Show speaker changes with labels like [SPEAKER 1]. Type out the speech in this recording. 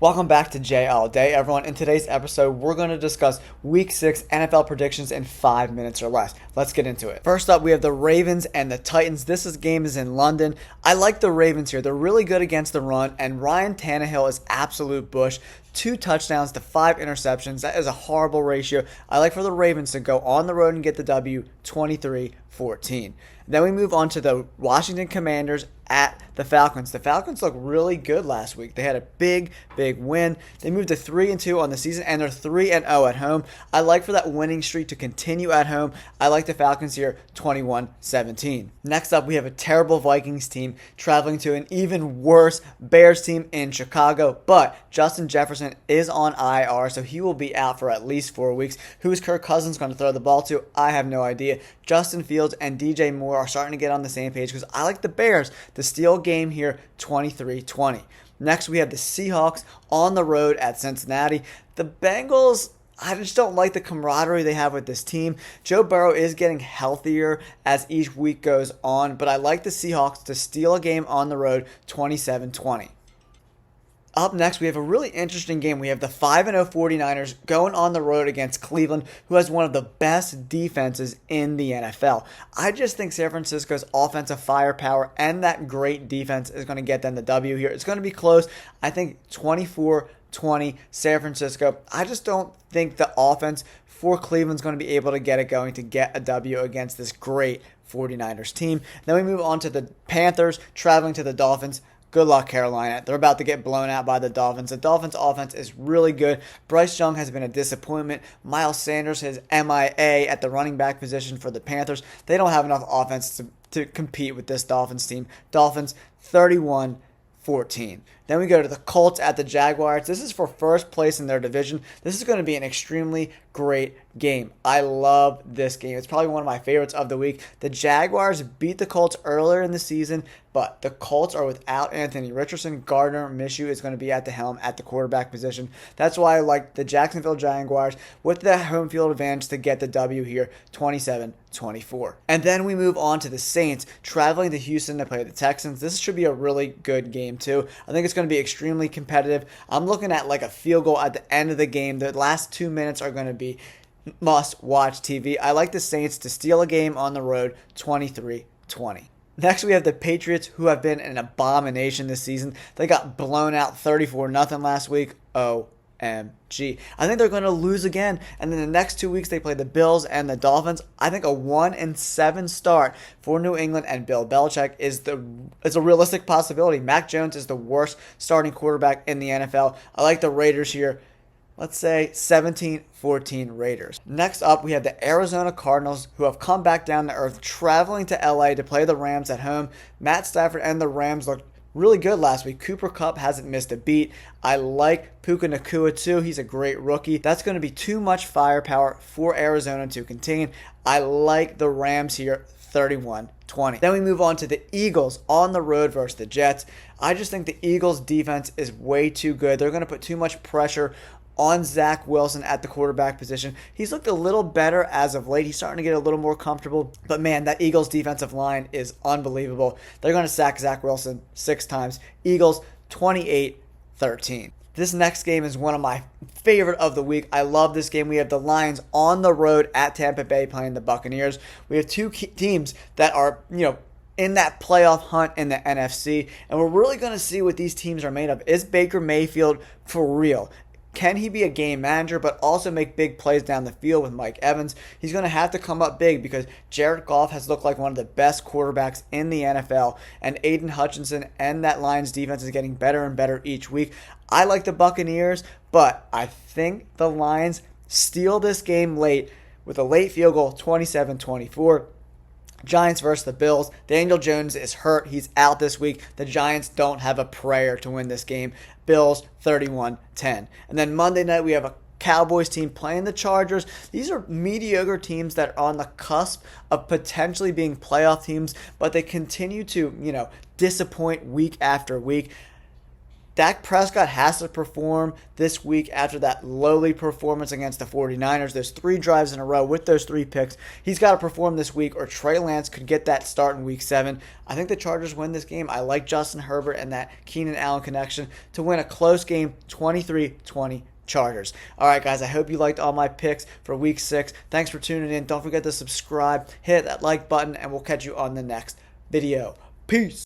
[SPEAKER 1] Welcome back to Jay All Day, everyone. In today's episode, we're going to discuss Week 6 NFL predictions in 5 minutes or less. Let's get into it. First up, we have the Ravens and the Titans. Game is in London. I like the Ravens here. They're really good against the run, and Ryan Tannehill is absolute bush. 2 touchdowns to 5 interceptions. That is a horrible ratio. I like for the Ravens to go on the road and get the W 23-14. Then we move on to the Washington Commanders at the Falcons. The Falcons look really good last week. They had a big win. They moved to 3-2 on the season, and they're 3-0 at home. I like for that winning streak to continue at home. I like the Falcons here 21-17. Next up, we have a terrible Vikings team traveling to an even worse Bears team in Chicago, but Justin Jefferson is on IR, so he will be out for at least 4 weeks. Who is Kirk Cousins going to throw the ball to? I have no idea. Justin Fields and DJ Moore are starting to get on the same page because I like the Bears to steal a game here 23-20. Next, we have the Seahawks on the road at Cincinnati. The Bengals, I just don't like the camaraderie they have with this team. Joe Burrow is getting healthier as each week goes on, but I like the Seahawks to steal a game on the road 27-20. Up next, we have a really interesting game. We have the 5-0 49ers going on the road against Cleveland, who has one of the best defenses in the NFL. I just think San Francisco's offensive firepower and that great defense is going to get them the W here. It's going to be close. I think 24-20 San Francisco. I just don't think the offense for Cleveland's going to be able to get it going to get a W against this great 49ers team. Then we move on to the Panthers traveling to the Dolphins. Good luck, Carolina. They're about to get blown out by the Dolphins. The Dolphins' offense is really good. Bryce Young has been a disappointment. Miles Sanders is MIA at the running back position for the Panthers. They don't have enough offense to compete with this Dolphins team. Dolphins 31-14. Then we go to the Colts at the Jaguars. This is for first place in their division. This is going to be an extremely great game. I love this game. It's probably one of my favorites of the week. The Jaguars beat the Colts earlier in the season, but the Colts are without Anthony Richardson. Gardner Minshew is going to be at the helm at the quarterback position. That's why I like the Jacksonville Jaguars with the home field advantage to get the W here, 27-24. And then we move on to the Saints traveling to Houston to play the Texans. This should be a really good game too. I think it's going to be extremely competitive. I'm looking at like a field goal at the end of the game. The last 2 minutes are going to be must-watch TV. I like the Saints to steal a game on the road, 23-20. Next, we have the Patriots, who have been an abomination this season. They got blown out 34-0 last week. OMG. I think they're going to lose again. And then the next 2 weeks, they play the Bills and the Dolphins. I think a 1-7 start for New England and Bill Belichick is a realistic possibility. Mac Jones is the worst starting quarterback in the NFL. I like the Raiders here. Let's say 17-14 Raiders. Next up, we have the Arizona Cardinals, who have come back down to earth, traveling to LA to play the Rams at home. Matt Stafford and the Rams looked really good last week. Cooper Kupp hasn't missed a beat. I like Puka Nacua too. He's a great rookie. That's going to be too much firepower for Arizona to contain. I like the Rams here, 31-20. Then we move on to the Eagles on the road versus the Jets. I just think the Eagles' defense is way too good. They're going to put too much pressure on Zach Wilson at the quarterback position. He's looked a little better as of late. He's starting to get a little more comfortable. But man, that Eagles defensive line is unbelievable. They're going to sack Zach Wilson 6 times. Eagles 28-13. This next game is one of my favorite of the week. I love this game. We have the Lions on the road at Tampa Bay playing the Buccaneers. We have two teams that are, in that playoff hunt in the NFC. And we're really going to see what these teams are made of. Is Baker Mayfield for real? Can he be a game manager but also make big plays down the field with Mike Evans? He's going to have to come up big because Jared Goff has looked like one of the best quarterbacks in the NFL, and Aiden Hutchinson and that Lions defense is getting better and better each week. I like the Buccaneers, but I think the Lions steal this game late with a late field goal, 27-24. Giants versus the Bills. Daniel Jones is hurt. He's out this week. The Giants don't have a prayer to win this game. Bills 31-10. And then Monday night we have a Cowboys team playing the Chargers. These are mediocre teams that are on the cusp of potentially being playoff teams, but they continue to, disappoint week after week. Dak Prescott has to perform this week after that lowly performance against the 49ers. There's 3 drives in a row with those 3 picks. He's got to perform this week or Trey Lance could get that start in week 7. I think the Chargers win this game. I like Justin Herbert and that Keenan Allen connection to win a close game, 23-20 Chargers. All right, guys, I hope you liked all my picks for week 6. Thanks for tuning in. Don't forget to subscribe, hit that like button, and we'll catch you on the next video. Peace.